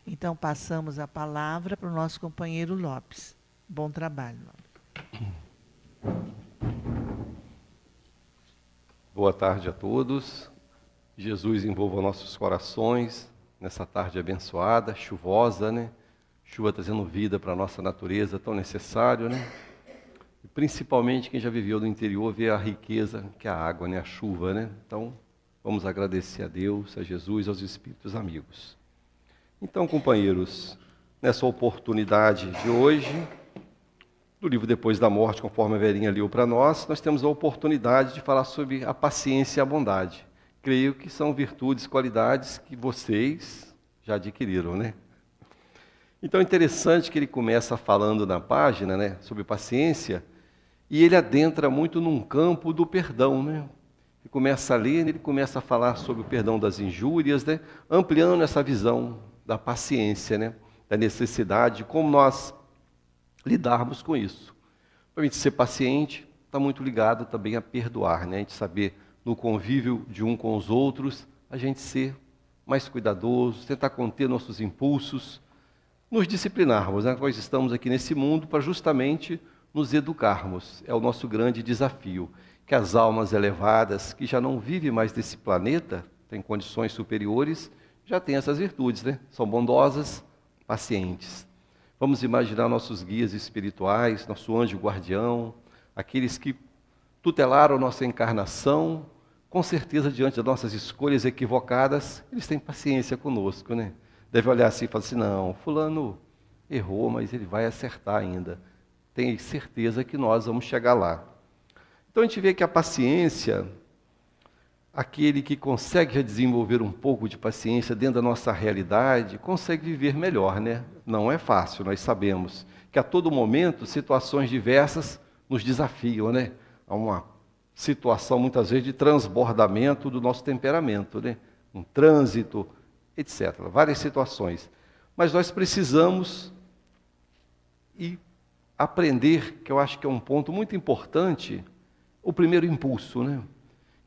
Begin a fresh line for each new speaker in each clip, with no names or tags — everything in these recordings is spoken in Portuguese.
Então, passamos a palavra para o nosso companheiro Lopes. Bom trabalho, Lopes.
Boa tarde a todos. Jesus envolva nossos corações nessa tarde abençoada, chuvosa, né? Chuva trazendo vida para a nossa natureza, tão necessário, né? E principalmente quem já viveu no interior vê a riqueza que é a água, né? A chuva, né? Então, vamos agradecer a Deus, a Jesus, aos Espíritos amigos. Então, companheiros, nessa oportunidade de hoje, do livro Depois da Morte, conforme a Verinha leu para nós temos a oportunidade de falar sobre a paciência e a bondade. Creio que são virtudes, qualidades que vocês já adquiriram, né? Então é interessante que ele começa falando na página, né, sobre paciência, e ele adentra muito num campo do perdão, né? Ele começa a ler, ele começa a falar sobre o perdão das injúrias, né, ampliando essa visão da paciência, né, da necessidade de como nós lidarmos com isso. Para a gente ser paciente, está muito ligado também a perdoar, né? A gente saber, no convívio de um com os outros, a gente ser mais cuidadoso, tentar conter nossos impulsos, nos disciplinarmos, né? Nós estamos aqui nesse mundo para justamente nos educarmos. É o nosso grande desafio. Que as almas elevadas, que já não vivem mais nesse planeta, têm condições superiores, já têm essas virtudes, né? São bondosas, pacientes. Vamos imaginar nossos guias espirituais, nosso anjo guardião, aqueles que tutelaram nossa encarnação, com certeza diante das nossas escolhas equivocadas, eles têm paciência conosco, né? Deve olhar assim e falar assim, não, fulano errou, mas ele vai acertar ainda. Tenho certeza que nós vamos chegar lá. Então a gente vê que a paciência, aquele que consegue já desenvolver um pouco de paciência dentro da nossa realidade, consegue viver melhor, né? Não é fácil, nós sabemos que a todo momento situações diversas nos desafiam, né? Há uma situação muitas vezes de transbordamento do nosso temperamento, né? Um trânsito, etc. Várias situações. Mas nós precisamos aprender, que eu acho que é um ponto muito importante, o primeiro impulso, né?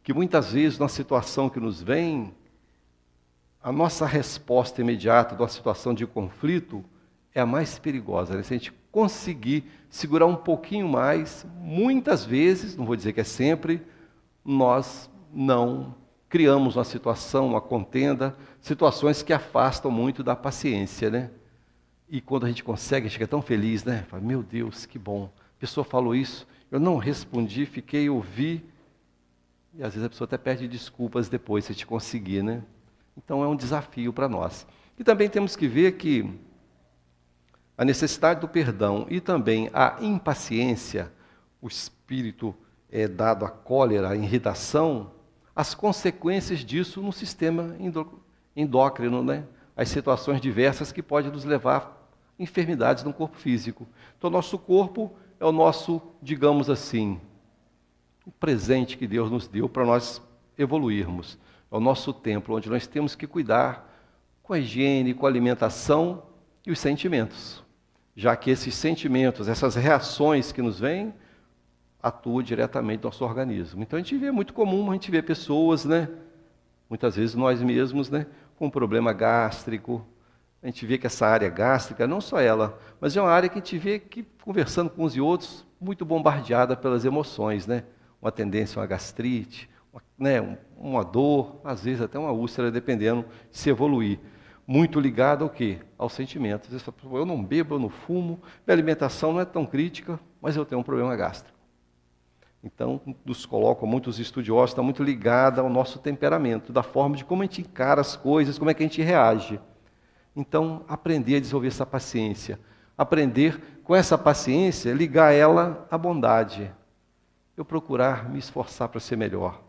Que muitas vezes, na situação que nos vem, a nossa resposta imediata de uma situação de conflito é a mais perigosa, né? Se a gente conseguir segurar um pouquinho mais, muitas vezes, não vou dizer que é sempre, nós não criamos uma situação, uma contenda, situações que afastam muito da paciência, né? E quando a gente consegue, a gente fica tão feliz, né? Fala, meu Deus, que bom. A pessoa falou isso, eu não respondi, fiquei, ouvi. E às vezes a pessoa até pede desculpas depois, se a gente conseguir, né? Então é um desafio para nós. E também temos que ver que a necessidade do perdão e também a impaciência, o espírito dado à cólera, à irritação, as consequências disso no sistema endócrino, né? As situações diversas que podem nos levar a enfermidades no corpo físico. Então, nosso corpo é o nosso, digamos assim, o presente que Deus nos deu para nós evoluirmos. É o nosso templo, onde nós temos que cuidar com a higiene, com a alimentação e os sentimentos. Já que esses sentimentos, essas reações que nos vêm, atuam diretamente no nosso organismo. Então a gente vê, muito comum, a gente vê pessoas, né? Muitas vezes nós mesmos, né? Com problema gástrico. A gente vê que essa área gástrica, não só ela, mas é uma área que a gente vê que, conversando com uns e outros, muito bombardeada pelas emoções, né? Uma tendência a uma gastrite, uma dor, às vezes até uma úlcera, dependendo de se evoluir. Muito ligado ao quê? Aos sentimentos. Às vezes você fala, eu não bebo, eu não fumo, minha alimentação não é tão crítica, mas eu tenho um problema gástrico. Então, nos colocam, muitos estudiosos, está muito ligado ao nosso temperamento, da forma de como a gente encara as coisas, como é que a gente reage. Então, aprender a desenvolver essa paciência. Aprender, com essa paciência, ligar ela à bondade. Eu procurar me esforçar para ser melhor.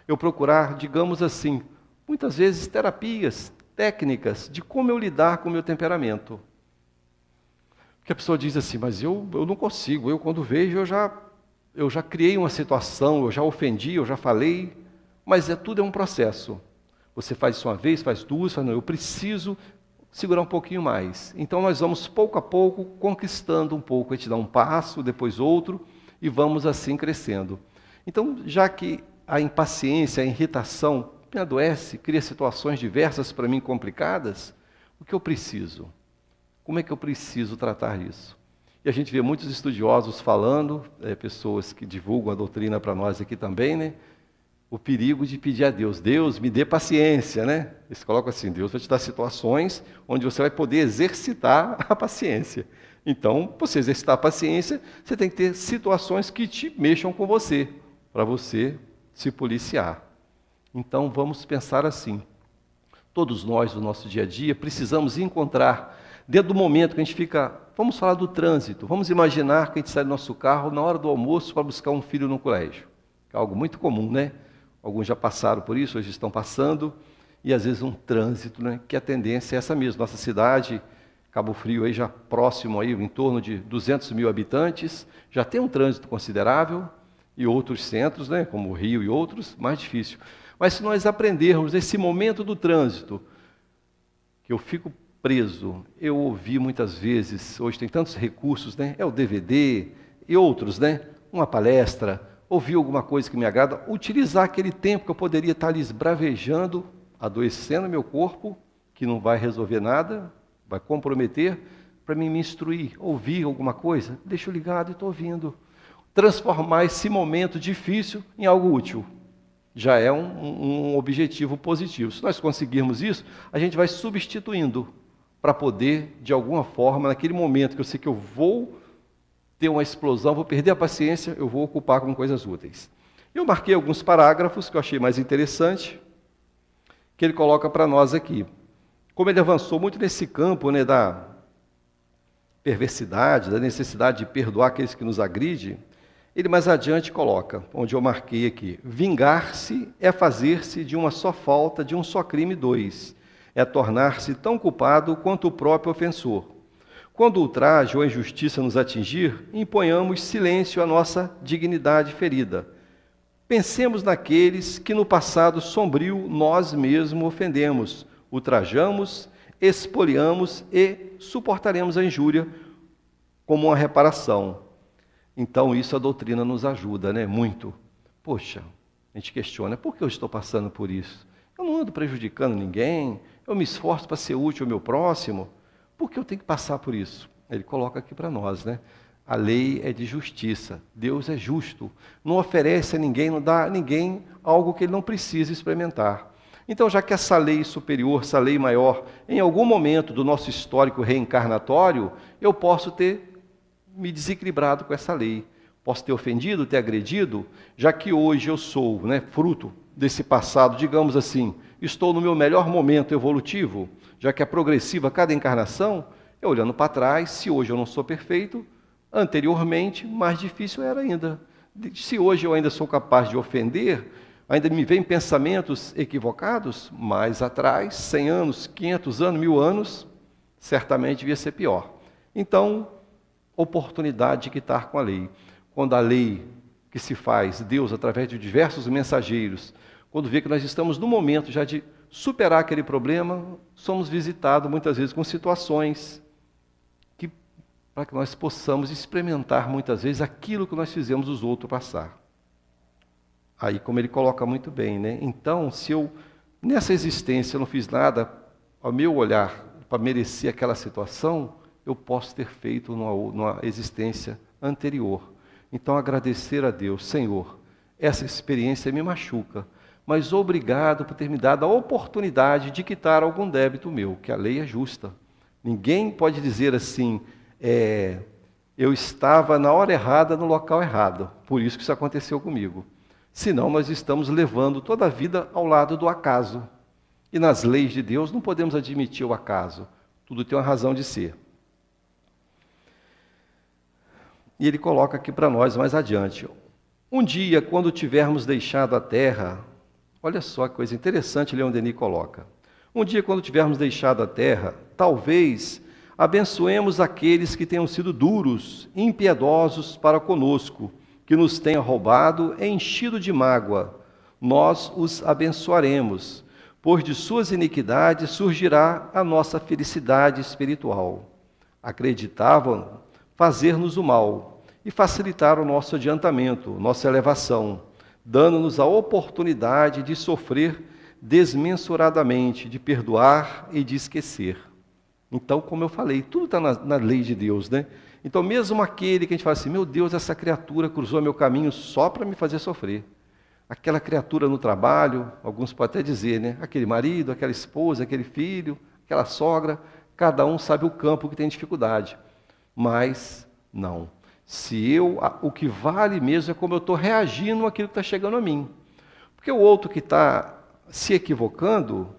Eu procurar, digamos assim, muitas vezes terapias, técnicas de como eu lidar com o meu temperamento. Porque a pessoa diz assim, mas eu não consigo, eu quando vejo eu já criei uma situação, eu já ofendi, eu já falei, mas tudo é um processo. Você faz isso uma vez, faz duas, faz não, eu preciso segurar um pouquinho mais. Então nós vamos pouco a pouco conquistando um pouco, a gente dá um passo, depois outro, e vamos assim crescendo. Então, já que a impaciência, a irritação me adoece, cria situações diversas para mim complicadas, O que eu preciso? Como é que eu preciso tratar isso? E a gente vê muitos estudiosos falando, pessoas que divulgam a doutrina para nós aqui também, né? O perigo de pedir a Deus, Deus, me dê paciência, né? Eles colocam assim, Deus vai te dar situações onde você vai poder exercitar a paciência. Então, para você exercitar a paciência, você tem que ter situações que te mexam com você, para você se policiar. Então, vamos pensar assim. Todos nós, no nosso dia a dia, precisamos encontrar, dentro do momento que a gente fica, vamos falar do trânsito, vamos imaginar que a gente sai do nosso carro na hora do almoço para buscar um filho no colégio. É algo muito comum, né? Alguns já passaram por isso, hoje estão passando, e às vezes um trânsito, né? Que a tendência é essa mesmo. Nossa cidade, Cabo Frio, aí já próximo, aí, em torno de 200 mil habitantes, já tem um trânsito considerável, e outros centros, né? Como o Rio e outros, mais difícil. Mas se nós aprendermos nesse momento do trânsito, que eu fico preso, eu ouvi muitas vezes, hoje tem tantos recursos, né? É o DVD e outros, né? Uma palestra, ouvir alguma coisa que me agrada, utilizar aquele tempo que eu poderia estar ali esbravejando, adoecendo meu corpo, que não vai resolver nada, vai comprometer, para mim me instruir, ouvir alguma coisa, deixo ligado e estou ouvindo. Transformar esse momento difícil em algo útil. Já é um objetivo positivo. Se nós conseguirmos isso, a gente vai substituindo para poder, de alguma forma, naquele momento que eu sei que eu vou ter uma explosão, vou perder a paciência, eu vou ocupar com coisas úteis. Eu marquei alguns parágrafos que eu achei mais interessante, que ele coloca para nós aqui. Como ele avançou muito nesse campo, né, da perversidade, da necessidade de perdoar aqueles que nos agridem, ele mais adiante coloca, onde eu marquei aqui, vingar-se é fazer-se de uma só falta, de um só crime dois, é tornar-se tão culpado quanto o próprio ofensor. Quando o ultraje ou a injustiça nos atingir, imponhamos silêncio à nossa dignidade ferida. Pensemos naqueles que no passado sombrio nós mesmos ofendemos, ultrajamos, expoliamos e suportaremos a injúria como uma reparação. Então isso a doutrina nos ajuda, né? Muito. Poxa, a gente questiona, por que eu estou passando por isso? Eu não ando prejudicando ninguém, eu me esforço para ser útil ao meu próximo. Por que eu tenho que passar por isso? Ele coloca aqui para nós, né? A lei é de justiça, Deus é justo, não oferece a ninguém, não dá a ninguém algo que ele não precisa experimentar. Então, já que essa lei superior, essa lei maior, em algum momento do nosso histórico reencarnatório, eu posso ter me desequilibrado com essa lei, posso ter ofendido, ter agredido, já que hoje eu sou, né, fruto desse passado, digamos assim, estou no meu melhor momento evolutivo, já que é progressiva cada encarnação, eu olhando para trás, se hoje eu não sou perfeito, anteriormente, mais difícil era ainda. Se hoje eu ainda sou capaz de ofender, ainda me vêm pensamentos equivocados, mais atrás, 100 anos, 500 anos, 1000 anos, certamente devia ser pior. Então, oportunidade de quitar com a lei. Quando a lei que se faz, Deus, através de diversos mensageiros, quando vê que nós estamos no momento já de superar aquele problema, somos visitados muitas vezes com situações que, para que nós possamos experimentar muitas vezes aquilo que nós fizemos os outros passar. Aí, como ele coloca muito bem, né? Então, se eu, nessa existência, eu não fiz nada, ao meu olhar, para merecer aquela situação, eu posso ter feito numa existência anterior. Então, agradecer a Deus, Senhor, essa experiência me machuca, mas obrigado por ter me dado a oportunidade de quitar algum débito meu, que a lei é justa. Ninguém pode dizer assim, eu estava na hora errada, no local errado, por isso que isso aconteceu comigo. Senão nós estamos levando toda a vida ao lado do acaso. E nas leis de Deus não podemos admitir o acaso. Tudo tem uma razão de ser. E ele coloca aqui para nós mais adiante. Um dia, quando tivermos deixado a terra, olha só que coisa interessante, Leon Denis coloca. Um dia, quando tivermos deixado a terra, talvez abençoemos aqueles que tenham sido duros, impiedosos para conosco, que nos tenha roubado e enchido de mágoa. Nós os abençoaremos, pois de suas iniquidades surgirá a nossa felicidade espiritual. Acreditavam fazer-nos o mal e facilitar o nosso adiantamento, nossa elevação, dando-nos a oportunidade de sofrer desmensuradamente, de perdoar e de esquecer. Então, como eu falei, tudo está na lei de Deus, né? Então, mesmo aquele que a gente fala assim, meu Deus, essa criatura cruzou meu caminho só para me fazer sofrer. Aquela criatura no trabalho, alguns podem até dizer, né? Aquele marido, aquela esposa, aquele filho, aquela sogra, cada um sabe o campo que tem dificuldade. Mas, não. O que vale mesmo é como eu estou reagindo àquilo que está chegando a mim. Porque o outro que está se equivocando,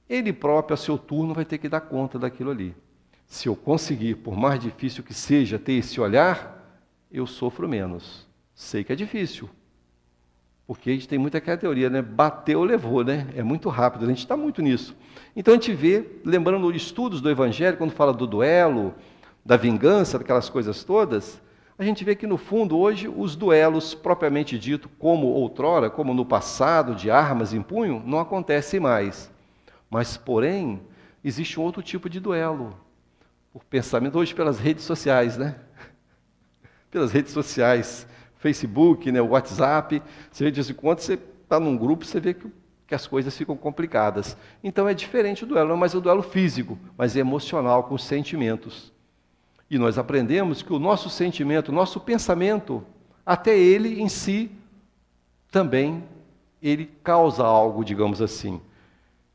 ele próprio, a seu turno, vai ter que dar conta daquilo ali. Se eu conseguir, por mais difícil que seja, ter esse olhar, eu sofro menos. Sei que é difícil. Porque a gente tem muita aquela teoria, né? Bateu, levou, né? É muito rápido, a gente está muito nisso. Então a gente vê, lembrando estudos do Evangelho, quando fala do duelo, da vingança, daquelas coisas todas, a gente vê que no fundo hoje os duelos propriamente dito, como outrora, como no passado, de armas em punho, não acontecem mais. Mas, porém, existe um outro tipo de duelo. Por pensamento hoje pelas redes sociais, né? Pelas redes sociais, Facebook, né, WhatsApp, você vê de vez em quando você está num grupo, você vê que as coisas ficam complicadas. Então é diferente o duelo, não é mais o duelo físico, mas é emocional, com os sentimentos. E nós aprendemos que o nosso sentimento, o nosso pensamento, até ele em si, também, ele causa algo, digamos assim.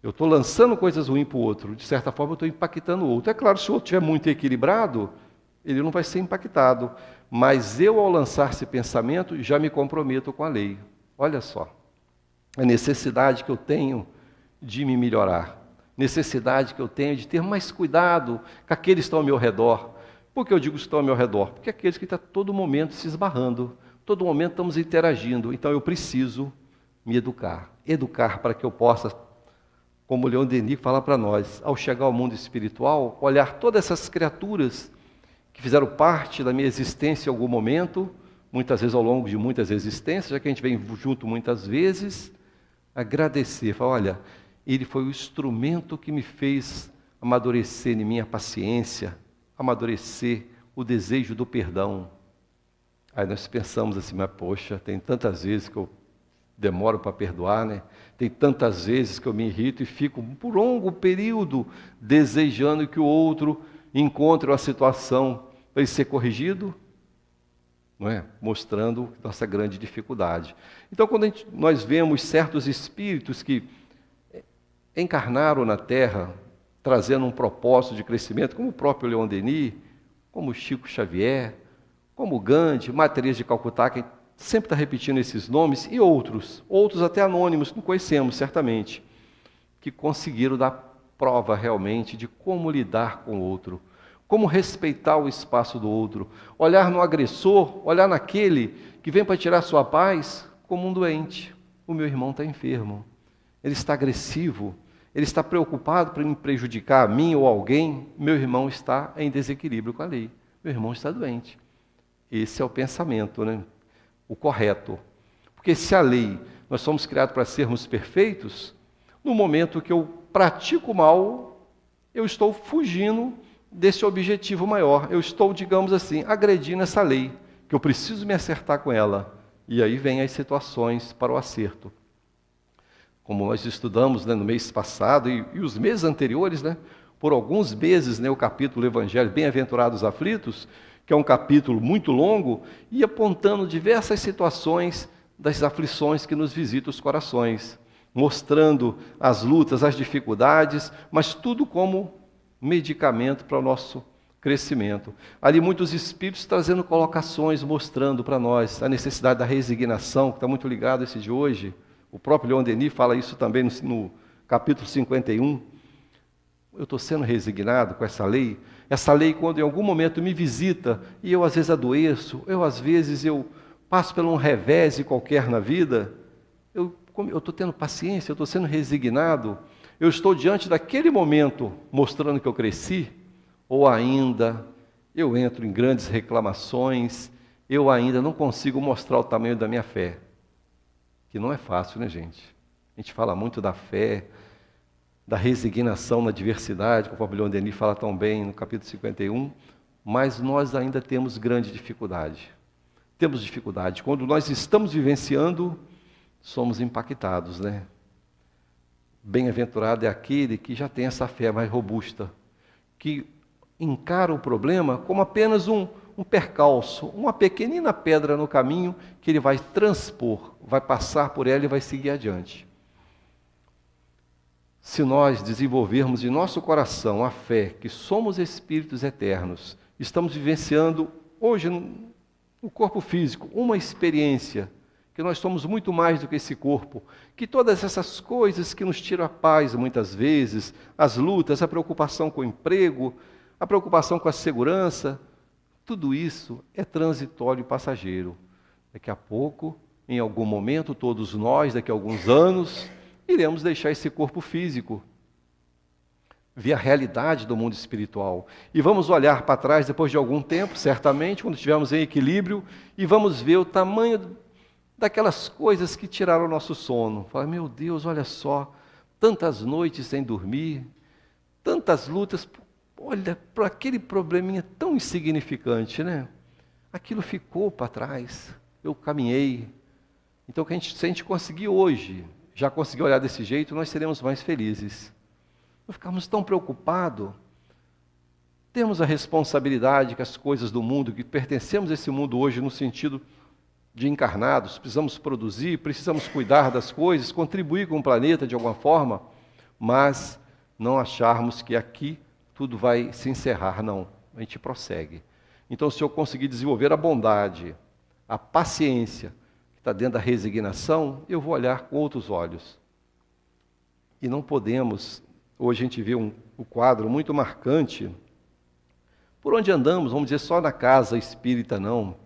Eu estou lançando coisas ruins para o outro, de certa forma eu estou impactando o outro. É claro, se o outro estiver muito equilibrado, ele não vai ser impactado. Mas eu, ao lançar esse pensamento, já me comprometo com a lei. Olha só, a necessidade que eu tenho de me melhorar, necessidade que eu tenho de ter mais cuidado com aqueles que estão ao meu redor. Por que eu digo que estão ao meu redor? Porque aqueles que estão todo momento se esbarrando, todo momento estamos interagindo. Então eu preciso me educar. Educar para que eu possa, como o Leon Denis fala para nós, ao chegar ao mundo espiritual, olhar todas essas criaturas que fizeram parte da minha existência em algum momento, muitas vezes ao longo de muitas existências, já que a gente vem junto muitas vezes, agradecer, falar, olha, ele foi o instrumento que me fez amadurecer em minha paciência, amadurecer o desejo do perdão. Aí nós pensamos assim, mas poxa, tem tantas vezes que eu demoro para perdoar, né? Tem tantas vezes que eu me irrito e fico por longo período desejando que o outro encontre uma situação para ele ser corrigido, não é? Mostrando nossa grande dificuldade. Então, quando nós vemos certos espíritos que encarnaram na Terra, trazendo um propósito de crescimento, como o próprio Leon Denis, como Chico Xavier, como Gandhi, Madre Teresa de Calcutá, que sempre está repetindo esses nomes, e outros até anônimos, que não conhecemos certamente, que conseguiram dar prova realmente de como lidar com o outro, como respeitar o espaço do outro, olhar no agressor, olhar naquele que vem para tirar sua paz como um doente. O meu irmão está enfermo, ele está agressivo, ele está preocupado para me prejudicar a mim ou alguém, meu irmão está em desequilíbrio com a lei, meu irmão está doente. Esse é o pensamento, né? O correto. Porque se a lei, nós somos criados para sermos perfeitos, no momento que eu pratico mal, eu estou fugindo desse objetivo maior. Eu estou, digamos assim, agredindo essa lei, que eu preciso me acertar com ela. E aí vem as situações para o acerto. Como nós estudamos, né, no mês passado e os meses anteriores, né, por alguns meses, né, o capítulo do Evangelho, Bem-aventurados aflitos, que é um capítulo muito longo, e apontando diversas situações das aflições que nos visitam os corações, mostrando as lutas, as dificuldades, mas tudo como medicamento para o nosso crescimento. Ali muitos espíritos trazendo colocações, mostrando para nós a necessidade da resignação, que está muito ligado a esse de hoje. O próprio Leon Denis fala isso também no capítulo 51. Eu estou sendo resignado com essa lei. Essa lei, quando em algum momento me visita, e eu às vezes adoeço, às vezes eu passo por um revés qualquer na vida, eu estou tendo paciência, eu estou sendo resignado, eu estou diante daquele momento mostrando que eu cresci, ou ainda eu entro em grandes reclamações, eu ainda não consigo mostrar o tamanho da minha fé. Que não é fácil, né, gente? A gente fala muito da fé, da resignação na diversidade, conforme Leon Denis fala tão bem no capítulo 51, mas nós ainda temos grande dificuldade. Temos dificuldade. Quando nós estamos vivenciando, somos impactados, né? Bem-aventurado é aquele que já tem essa fé mais robusta, que encara o problema como apenas um percalço, uma pequenina pedra no caminho que ele vai transpor, vai passar por ela e vai seguir adiante. Se nós desenvolvermos em nosso coração a fé que somos espíritos eternos, estamos vivenciando hoje no corpo físico uma experiência, que nós somos muito mais do que esse corpo, que todas essas coisas que nos tiram a paz muitas vezes, as lutas, a preocupação com o emprego, a preocupação com a segurança, tudo isso é transitório e passageiro. Daqui a pouco, em algum momento, todos nós, daqui a alguns anos, iremos deixar esse corpo físico, ver a realidade do mundo espiritual. E vamos olhar para trás depois de algum tempo, certamente, quando estivermos em equilíbrio, e vamos ver o tamanho daquelas coisas que tiraram o nosso sono. Fala, meu Deus, olha só, tantas noites sem dormir, tantas lutas, olha, para aquele probleminha tão insignificante, né? Aquilo ficou para trás, eu caminhei. Então, se a gente conseguir hoje, já conseguir olhar desse jeito, nós seremos mais felizes. Não ficarmos tão preocupados. Temos a responsabilidade que as coisas do mundo, que pertencemos a esse mundo hoje no sentido de encarnados, precisamos produzir, precisamos cuidar das coisas, contribuir com o planeta de alguma forma, mas não acharmos que aqui tudo vai se encerrar, não. A gente prossegue. Então, se eu conseguir desenvolver a bondade, a paciência, que está dentro da resignação, eu vou olhar com outros olhos. E não podemos, hoje a gente vê um quadro muito marcante, por onde andamos, vamos dizer, só na casa espírita não,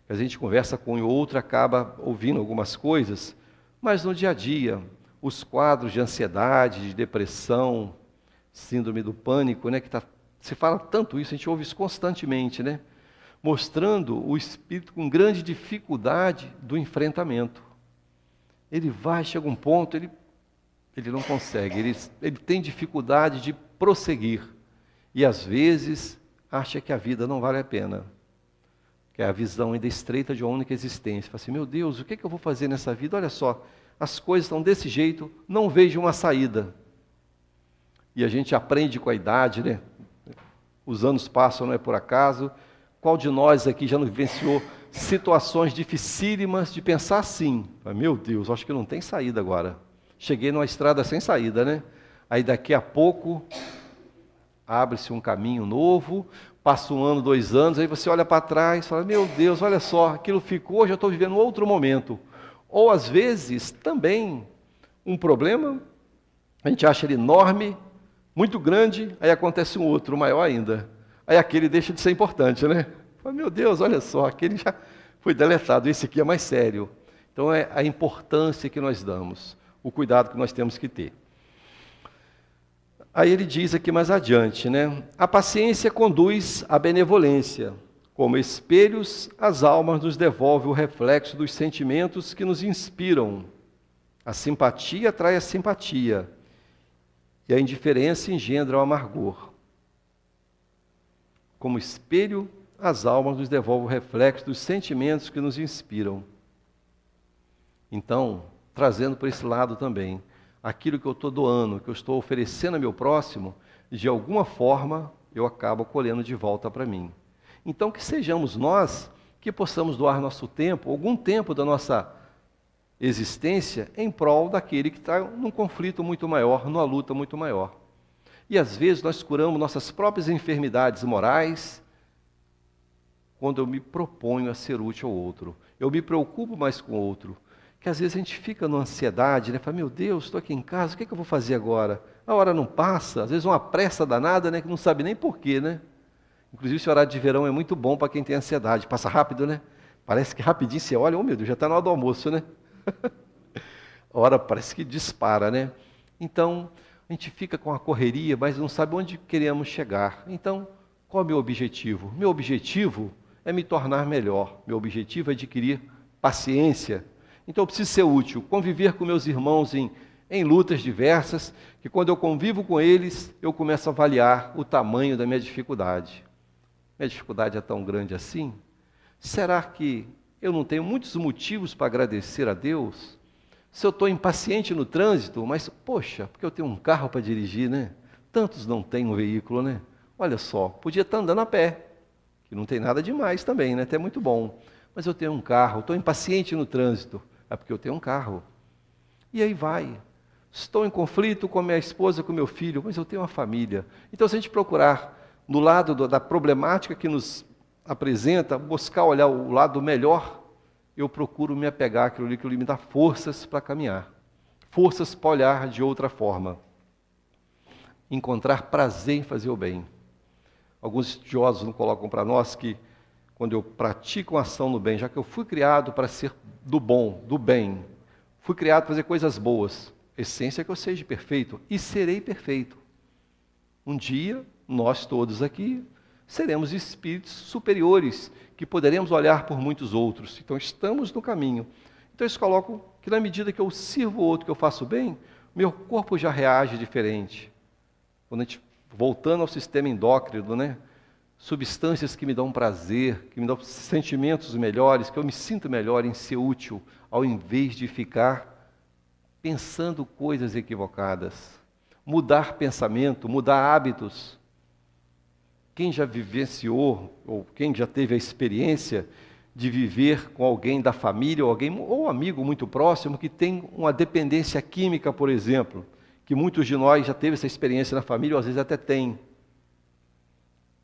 a gente conversa com o outro, acaba ouvindo algumas coisas, mas no dia a dia, os quadros de ansiedade, de depressão, síndrome do pânico, né, se fala tanto isso, a gente ouve isso constantemente, né, mostrando o espírito com grande dificuldade do enfrentamento. Ele chega um ponto, ele não consegue, ele tem dificuldade de prosseguir, e às vezes acha que a vida não vale a pena, que é a visão ainda estreita de uma única existência. Fala assim, meu Deus, o que eu vou fazer nessa vida? Olha só, as coisas estão desse jeito, não vejo uma saída. E a gente aprende com a idade, né? Os anos passam, não é por acaso. Qual de nós aqui já não vivenciou situações dificílimas de pensar assim? Meu Deus, acho que não tem saída agora. Cheguei numa estrada sem saída, né? Aí daqui a pouco abre-se um caminho novo, passa 1 ano, 2 anos, aí você olha para trás e fala, meu Deus, olha só, aquilo ficou, já estou vivendo outro momento. Ou às vezes, também, um problema, a gente acha ele enorme, muito grande, aí acontece um outro, maior ainda. Aí aquele deixa de ser importante, né? Fala, meu Deus, olha só, aquele já foi deletado, esse aqui é mais sério. Então é a importância que nós damos, o cuidado que nós temos que ter. Aí ele diz aqui mais adiante, né? A paciência conduz à benevolência. Como espelhos, as almas nos devolvem o reflexo dos sentimentos que nos inspiram. A simpatia atrai a simpatia, e a indiferença engendra o amargor. Como espelho, as almas nos devolvem o reflexo dos sentimentos que nos inspiram. Então, trazendo para esse lado também, aquilo que eu estou doando, que eu estou oferecendo ao meu próximo, de alguma forma eu acabo colhendo de volta para mim. Então que sejamos nós que possamos doar nosso tempo, algum tempo da nossa existência, em prol daquele que está num conflito muito maior, numa luta muito maior. E às vezes nós curamos nossas próprias enfermidades morais, quando eu me proponho a ser útil ao outro. Eu me preocupo mais com o outro. Que às vezes a gente fica numa ansiedade, né? Fala, meu Deus, estou aqui em casa, o que eu vou fazer agora? A hora não passa, às vezes uma pressa danada, né? Que não sabe nem porquê, né? Inclusive esse horário de verão é muito bom para quem tem ansiedade, passa rápido, né? Parece que rapidinho você olha, oh meu Deus, já está na hora do almoço, né? A hora parece que dispara, né? Então, a gente fica com a correria, mas não sabe onde queremos chegar. Então, qual é o meu objetivo? Meu objetivo é me tornar melhor, meu objetivo é adquirir paciência. Então eu preciso ser útil, conviver com meus irmãos em lutas diversas, que quando eu convivo com eles, eu começo a avaliar o tamanho da minha dificuldade. Minha dificuldade é tão grande assim? Será que eu não tenho muitos motivos para agradecer a Deus? Se eu estou impaciente no trânsito, mas, poxa, porque eu tenho um carro para dirigir, né? Tantos não têm um veículo, né? Olha só, podia estar andando a pé, que não tem nada demais também, né? Até muito bom. Mas eu tenho um carro, estou impaciente no trânsito. É porque eu tenho um carro. E aí vai. Estou em conflito com a minha esposa, com o meu filho, mas eu tenho uma família. Então, se a gente procurar no lado da problemática que nos apresenta, buscar olhar o lado melhor, eu procuro me apegar àquilo ali que me dá forças para caminhar. Forças para olhar de outra forma. Encontrar prazer em fazer o bem. Alguns estudiosos não colocam para nós que quando eu pratico uma ação no bem, já que eu fui criado para ser do bom, do bem, fui criado para fazer coisas boas, a essência é que eu seja perfeito, e serei perfeito. Um dia, nós todos aqui, seremos espíritos superiores, que poderemos olhar por muitos outros. Então, estamos no caminho. Então, eles colocam que na medida que eu sirvo o outro, que eu faço bem, meu corpo já reage diferente. Quando a gente, voltando ao sistema endócrino, né? Substâncias que me dão prazer, que me dão sentimentos melhores, que eu me sinto melhor em ser útil, ao invés de ficar pensando coisas equivocadas. Mudar pensamento, mudar hábitos. Quem já vivenciou, ou quem já teve a experiência de viver com alguém da família, ou amigo muito próximo, que tem uma dependência química, por exemplo, que muitos de nós já teve essa experiência na família, ou às vezes até tem.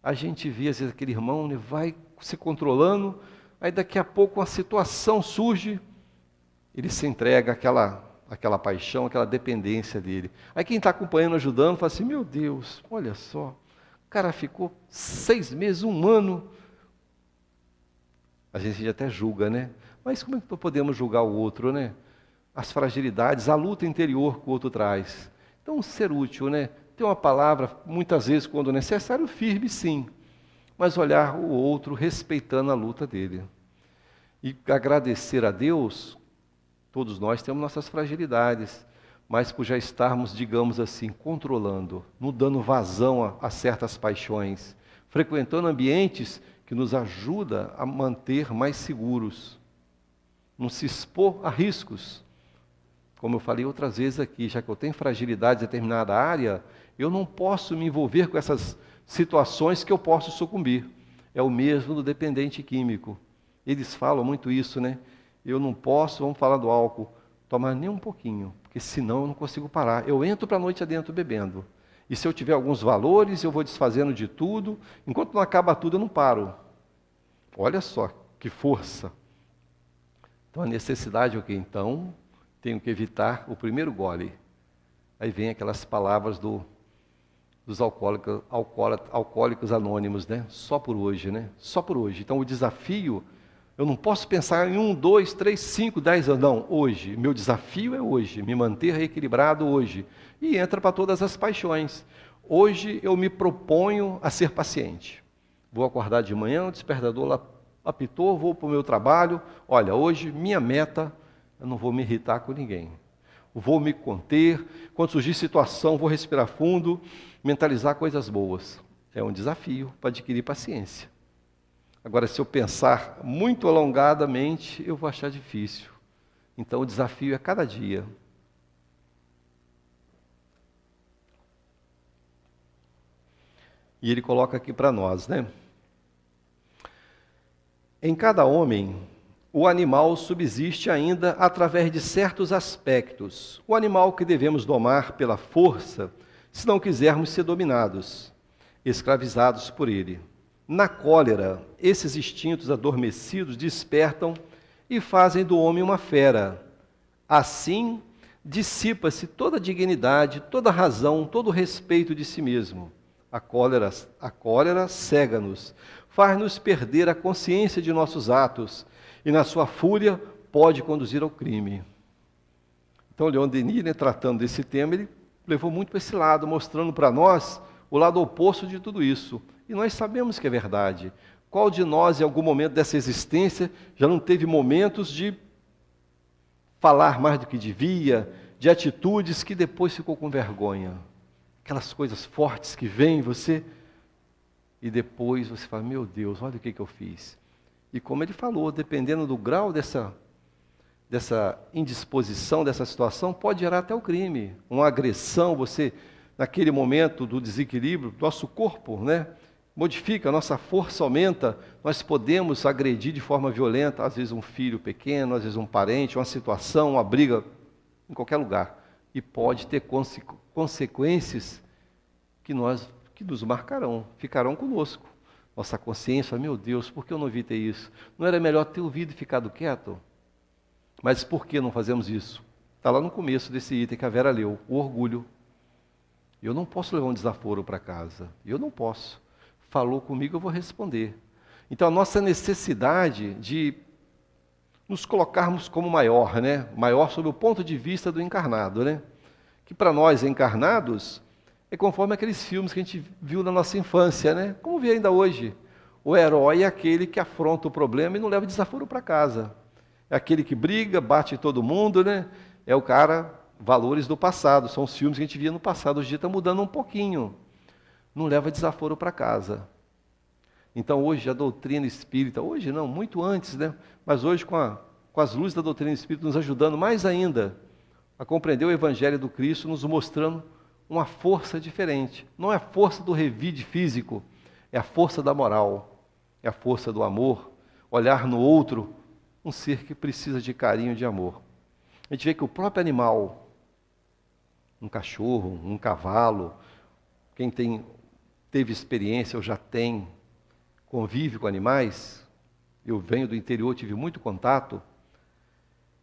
A gente vê, às vezes, aquele irmão, né, vai se controlando, aí daqui a pouco uma situação surge, ele se entrega àquela paixão, àquela dependência dele. Aí quem está acompanhando, ajudando, fala assim, meu Deus, olha só, o cara ficou 6 meses, 1 ano. A gente até julga, né? Mas como é que podemos julgar o outro, né? As fragilidades, a luta interior que o outro traz. Então, ser útil, né? Ter uma palavra, muitas vezes, quando necessário, firme, sim. Mas olhar o outro respeitando a luta dele. E agradecer a Deus, todos nós temos nossas fragilidades, mas por já estarmos, digamos assim, controlando, não dando vazão a certas paixões, frequentando ambientes que nos ajudam a manter mais seguros, não se expor a riscos. Como eu falei outras vezes aqui, já que eu tenho fragilidade em determinada área, eu não posso me envolver com essas situações que eu posso sucumbir. É o mesmo do dependente químico. Eles falam muito isso, né? Eu não posso, vamos falar do álcool, tomar nem um pouquinho, porque senão eu não consigo parar. Eu entro para a noite adentro bebendo. E se eu tiver alguns valores, eu vou desfazendo de tudo. Enquanto não acaba tudo, eu não paro. Olha só, que força. Então a necessidade é o quê? Então, tenho que evitar o primeiro gole. Aí vem aquelas palavras dos alcoólicos anônimos, né? Só por hoje, né? Só por hoje. Então o desafio, eu não posso pensar em 1, 2, 3, 5, 10 anos. Não, hoje. Meu desafio é hoje, me manter equilibrado hoje. E entra para todas as paixões. Hoje eu me proponho a ser paciente. Vou acordar de manhã, o despertador lá apitou, vou para o meu trabalho. Olha, hoje minha meta, eu não vou me irritar com ninguém. Vou me conter, quando surgir situação, vou respirar fundo, mentalizar coisas boas. É um desafio para adquirir paciência. Agora, se eu pensar muito alongadamente, eu vou achar difícil. Então, o desafio é cada dia. E ele coloca aqui para nós, né? Em cada homem, o animal subsiste ainda através de certos aspectos. O animal que devemos domar pela força, se não quisermos ser dominados, escravizados por ele. Na cólera, esses instintos adormecidos despertam e fazem do homem uma fera. Assim, dissipa-se toda a dignidade, toda a razão, todo o respeito de si mesmo. A cólera cega-nos, faz-nos perder a consciência de nossos atos, e na sua fúria pode conduzir ao crime. Então, Leon Denis, né, tratando desse tema, ele levou muito para esse lado, mostrando para nós o lado oposto de tudo isso. E nós sabemos que é verdade. Qual de nós, em algum momento dessa existência, já não teve momentos de falar mais do que devia, de atitudes que depois ficou com vergonha? Aquelas coisas fortes que vêm em você, e depois você fala, meu Deus, olha o que eu fiz. E como ele falou, dependendo do grau dessa indisposição, dessa situação, pode gerar até o crime. Uma agressão, você naquele momento do desequilíbrio, nosso corpo, né, modifica, a nossa força aumenta, nós podemos agredir de forma violenta, às vezes um filho pequeno, às vezes um parente, uma situação, uma briga, em qualquer lugar. E pode ter consequências que nos marcarão, ficarão conosco. Nossa consciência, meu Deus, por que eu não evitei isso? Não era melhor ter ouvido e ficado quieto? Mas por que não fazemos isso? Está lá no começo desse item que a Vera leu, o orgulho. Eu não posso levar um desaforo para casa. Eu não posso. Falou comigo, eu vou responder. Então a nossa necessidade de nos colocarmos como maior, né? Maior sob o ponto de vista do encarnado, né? Que para nós encarnados é conforme aqueles filmes que a gente viu na nossa infância, né? Como vê ainda hoje. O herói é aquele que afronta o problema e não leva desaforo para casa. É aquele que briga, bate em todo mundo, né? É o cara, valores do passado, são os filmes que a gente via no passado, hoje em dia está mudando um pouquinho. Não leva desaforo para casa. Então hoje a doutrina espírita, hoje não, muito antes, né? Mas hoje com as luzes da doutrina espírita nos ajudando mais ainda a compreender o Evangelho do Cristo, nos mostrando uma força diferente. Não é a força do revide físico, é a força da moral, é a força do amor, olhar no outro um ser que precisa de carinho e de amor. A gente vê que o próprio animal, um cachorro, um cavalo, quem teve experiência ou já tem, convive com animais, eu venho do interior, tive muito contato,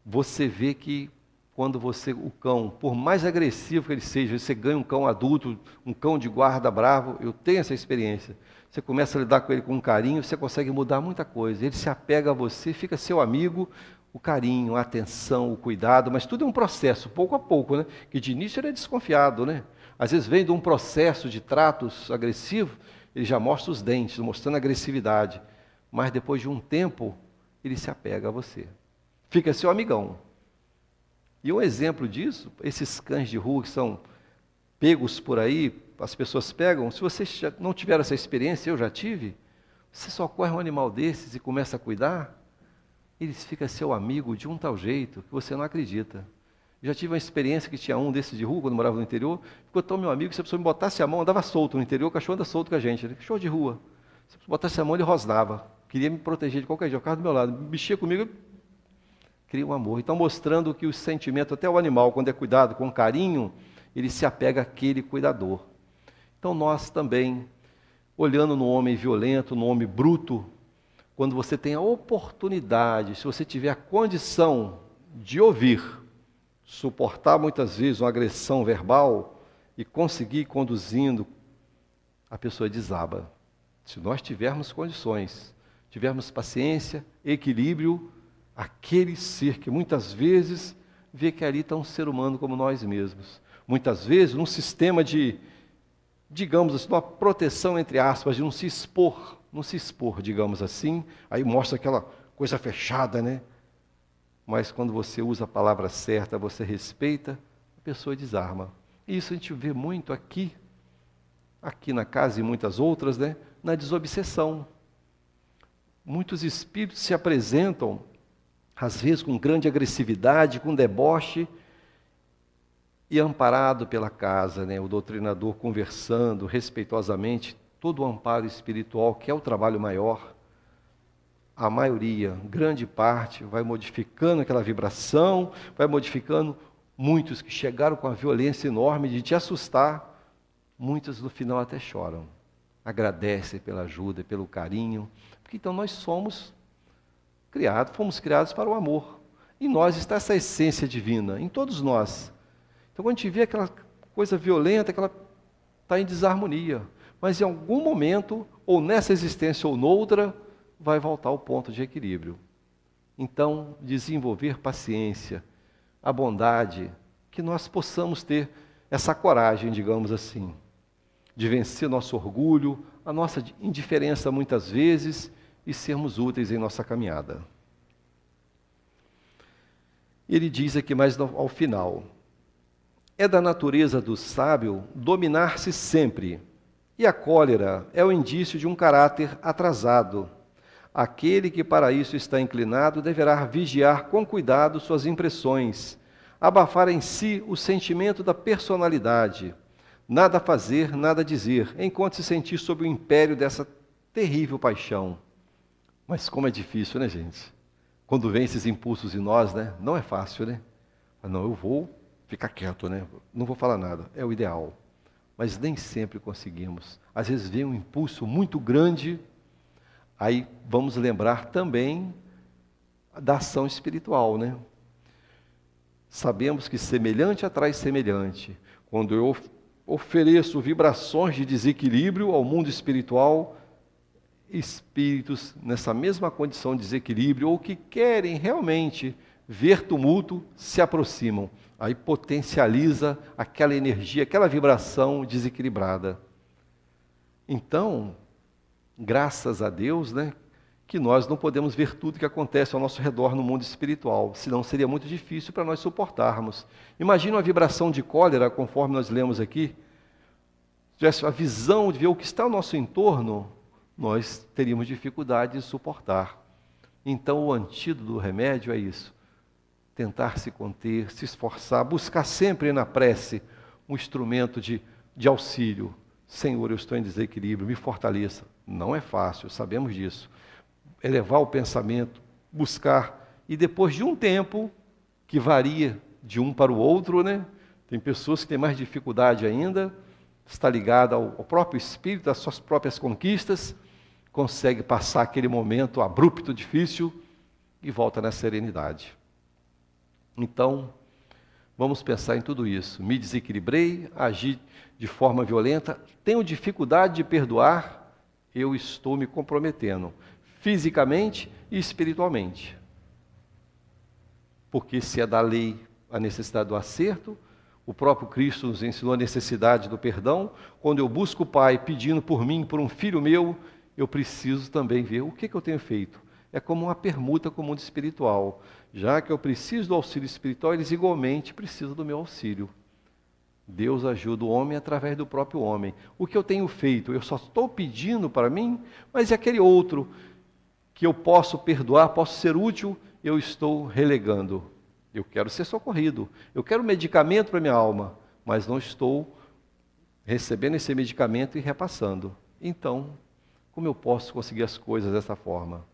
você vê que quando o cão, por mais agressivo que ele seja, você ganha um cão adulto, um cão de guarda bravo, eu tenho essa experiência. Você começa a lidar com ele com carinho, você consegue mudar muita coisa. Ele se apega a você, fica seu amigo, o carinho, a atenção, o cuidado, mas tudo é um processo, pouco a pouco, né? Que de início ele é desconfiado, né? Às vezes vem de um processo de tratos agressivos, ele já mostra os dentes, mostrando agressividade. Mas depois de um tempo, ele se apega a você. Fica seu amigão. E um exemplo disso, esses cães de rua que são pegos por aí, as pessoas pegam, se você já não tiver essa experiência, eu já tive, você socorre um animal desses e começa a cuidar, eles ficam seu amigo de um tal jeito que você não acredita. Já tive uma experiência que tinha um desses de rua, quando morava no interior, ficou tão meu amigo, se a pessoa me botasse a mão, andava solto no interior, o cachorro anda solto com a gente, né? Cachorro de rua. Se a pessoa botasse a mão, ele rosnava, queria me proteger de qualquer jeito, ficava do meu lado, mexia comigo, cria um amor. Então, mostrando que o sentimento, até o animal, quando é cuidado com carinho, ele se apega àquele cuidador. Então, nós também, olhando no homem violento, no homem bruto, quando você tem a oportunidade, se você tiver a condição de ouvir, suportar muitas vezes uma agressão verbal e conseguir ir conduzindo, a pessoa desaba. Se nós tivermos condições, tivermos paciência, equilíbrio, aquele ser que muitas vezes vê que ali está um ser humano como nós mesmos. Muitas vezes, num sistema de, digamos assim, uma proteção, entre aspas, de não se expor, digamos assim, aí mostra aquela coisa fechada, né? Mas quando você usa a palavra certa, você respeita, a pessoa desarma. E isso a gente vê muito aqui na casa e muitas outras, né? Na desobsessão. Muitos espíritos se apresentam às vezes com grande agressividade, com deboche, e amparado pela casa, né? O doutrinador conversando respeitosamente, todo o amparo espiritual, que é o trabalho maior, a maioria, grande parte, vai modificando aquela vibração, vai modificando. Muitos que chegaram com a violência enorme de te assustar, muitos no final até choram, agradecem pela ajuda, pelo carinho, porque então nós fomos criados para o amor. Em nós está essa essência divina, em todos nós. Então quando a gente vê aquela coisa violenta, que ela está em desarmonia, mas em algum momento, ou nessa existência ou noutra, vai voltar ao ponto de equilíbrio. Então, desenvolver paciência, a bondade, que nós possamos ter essa coragem, digamos assim, de vencer nosso orgulho, a nossa indiferença muitas vezes, e sermos úteis em nossa caminhada. Ele diz aqui mais ao final: é da natureza do sábio dominar-se sempre, e a cólera é o indício de um caráter atrasado. Aquele que para isso está inclinado deverá vigiar com cuidado suas impressões, abafar em si o sentimento da personalidade, nada a fazer, nada a dizer, enquanto se sentir sob o império dessa terrível paixão. Mas como é difícil, né, gente? Quando vem esses impulsos em nós, né? Não é fácil, né? Não, eu vou ficar quieto, né? Não vou falar nada, é o ideal. Mas nem sempre conseguimos. Às vezes vem um impulso muito grande, aí vamos lembrar também da ação espiritual, né? Sabemos que semelhante atrai semelhante. Quando eu ofereço vibrações de desequilíbrio ao mundo espiritual, espíritos nessa mesma condição de desequilíbrio ou que querem realmente ver tumulto se aproximam. Aí potencializa aquela energia, aquela vibração desequilibrada. Então, graças a Deus, né, que nós não podemos ver tudo que acontece ao nosso redor no mundo espiritual, senão seria muito difícil para nós suportarmos. Imagina uma vibração de cólera, conforme nós lemos aqui, se tivesse a visão de ver o que está ao nosso entorno, nós teríamos dificuldade de suportar. Então, o antídoto do remédio é isso, tentar se conter, se esforçar, buscar sempre na prece um instrumento de auxílio. Senhor, eu estou em desequilíbrio, me fortaleça. Não é fácil, sabemos disso. Elevar o pensamento, buscar, e depois de um tempo, que varia de um para o outro, né? Tem pessoas que têm mais dificuldade ainda, está ligada ao próprio espírito, às suas próprias conquistas, consegue passar aquele momento abrupto, difícil, e volta na serenidade. Então, vamos pensar em tudo isso. Me desequilibrei, agi de forma violenta, tenho dificuldade de perdoar, eu estou me comprometendo, fisicamente e espiritualmente. Porque se é da lei a necessidade do acerto, o próprio Cristo nos ensinou a necessidade do perdão. Quando eu busco o Pai pedindo por mim, por um filho meu, eu preciso também ver o que eu tenho feito. É como uma permuta com o mundo espiritual. Já que eu preciso do auxílio espiritual, eles igualmente precisam do meu auxílio. Deus ajuda o homem através do próprio homem. O que eu tenho feito? Eu só estou pedindo para mim, mas e aquele outro que eu posso perdoar, posso ser útil, eu estou relegando. Eu quero ser socorrido, eu quero medicamento para minha alma, mas não estou recebendo esse medicamento e repassando. Então, como eu posso conseguir as coisas dessa forma?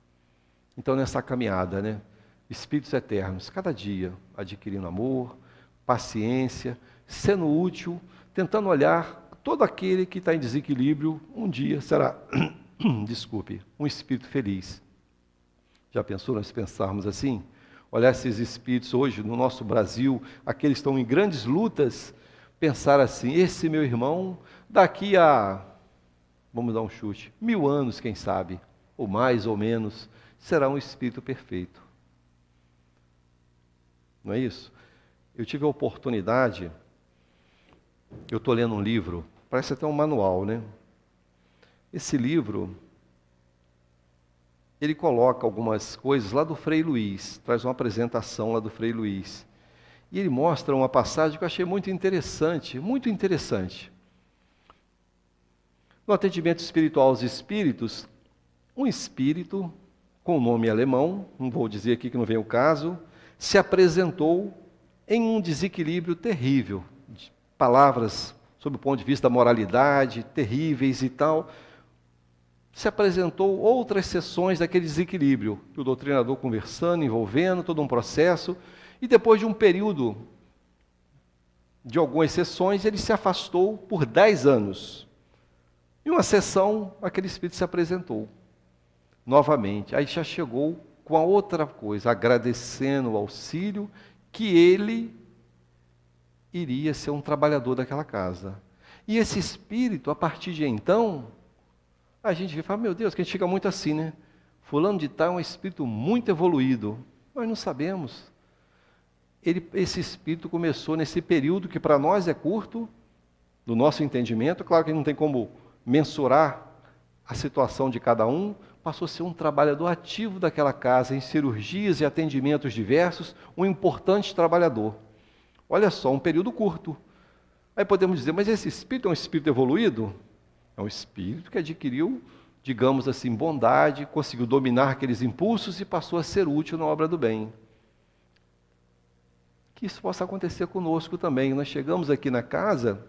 Então, nessa caminhada, né? Espíritos eternos, cada dia adquirindo amor, paciência, sendo útil, tentando olhar todo aquele que está em desequilíbrio, um dia será, um espírito feliz. Já pensou nós pensarmos assim? Olhar esses espíritos hoje no nosso Brasil, aqueles que estão em grandes lutas, pensar assim, esse meu irmão, daqui a, vamos dar um chute, 1000 anos, quem sabe, ou mais ou menos, será um espírito perfeito. Não é isso? Eu tive a oportunidade, eu estou lendo um livro, parece até um manual, né? Esse livro, ele coloca algumas coisas lá do Frei Luís, traz uma apresentação lá do Frei Luís. E ele mostra uma passagem que eu achei muito interessante, muito interessante. No atendimento espiritual aos espíritos, um espírito com nome alemão, não vou dizer aqui que não vem o caso, se apresentou em um desequilíbrio terrível, de palavras sob o ponto de vista da moralidade, terríveis e tal. Se apresentou outras sessões daquele desequilíbrio, o doutrinador conversando, envolvendo todo um processo, e depois de um período de algumas sessões, ele se afastou por 10 anos. Em uma sessão, aquele espírito se apresentou novamente. Aí já chegou com a outra coisa, agradecendo o auxílio, que ele iria ser um trabalhador daquela casa. E esse espírito, a partir de então, a gente fala, meu Deus, que a gente fica muito assim, né? Fulano de tal é um espírito muito evoluído. Nós não sabemos. Esse espírito começou nesse período que para nós é curto, do nosso entendimento, claro que não tem como mensurar a situação de cada um, passou a ser um trabalhador ativo daquela casa, em cirurgias e atendimentos diversos, um importante trabalhador. Olha só, um período curto. Aí podemos dizer, mas esse espírito é um espírito evoluído? É um espírito que adquiriu, digamos assim, bondade, conseguiu dominar aqueles impulsos e passou a ser útil na obra do bem. Que isso possa acontecer conosco também. Nós chegamos aqui na casa,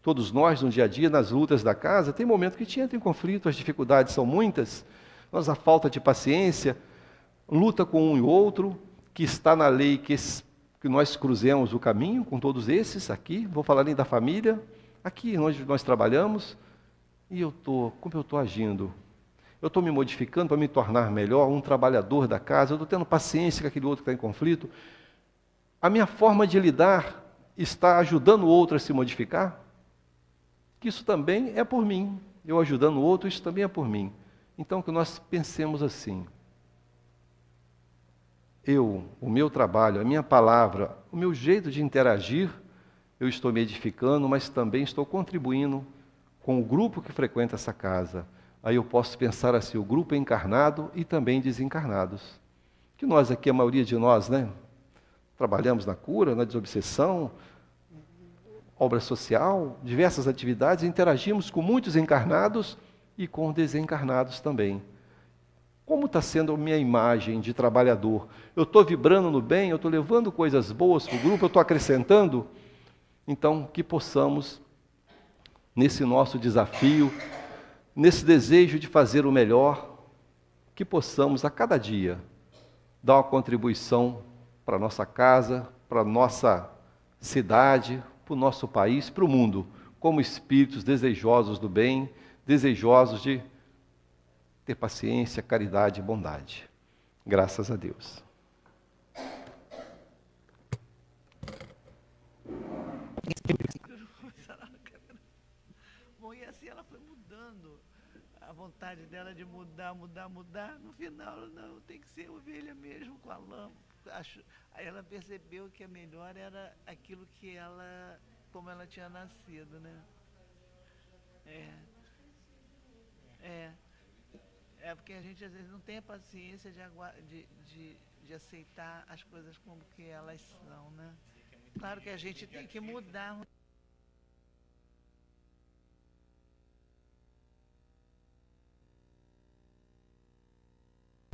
todos nós, no dia a dia, nas lutas da casa, tem momento que te entra em conflito, as dificuldades são muitas, a falta de paciência, luta com um e outro, que está na lei que nós cruzemos o caminho com todos esses aqui, vou falar nem da família, aqui onde nós trabalhamos, e como eu estou agindo? Eu estou me modificando para me tornar melhor, um trabalhador da casa, eu estou tendo paciência com aquele outro que está em conflito. A minha forma de lidar está ajudando o outro a se modificar? Que isso também é por mim. Eu ajudando o outro, isso também é por mim. Então, que nós pensemos assim. O meu trabalho, a minha palavra, o meu jeito de interagir, eu estou me edificando, mas também estou contribuindo com o grupo que frequenta essa casa. Aí eu posso pensar assim, o grupo é encarnado e também desencarnados. Que nós aqui, a maioria de nós, né? Trabalhamos na cura, na desobsessão, obra social, diversas atividades, interagimos com muitos encarnados e com desencarnados também. Como está sendo a minha imagem de trabalhador? Eu estou vibrando no bem, eu estou levando coisas boas para o grupo, eu estou acrescentando? Então, que possamos, nesse nosso desafio, nesse desejo de fazer o melhor, que possamos a cada dia dar uma contribuição para a nossa casa, para a nossa cidade, para o nosso país, para o mundo, como espíritos desejosos do bem, desejosos de ter paciência, caridade e bondade. Graças a Deus.
Bom, e assim ela foi mudando a vontade dela de mudar. No final, não, tem que ser ovelha mesmo com a lã. Aí ela percebeu que a melhor era aquilo que ela, como ela tinha nascido, né? É porque a gente às vezes não tem a paciência de aceitar as coisas como que elas são, né? Claro que a gente tem que mudar.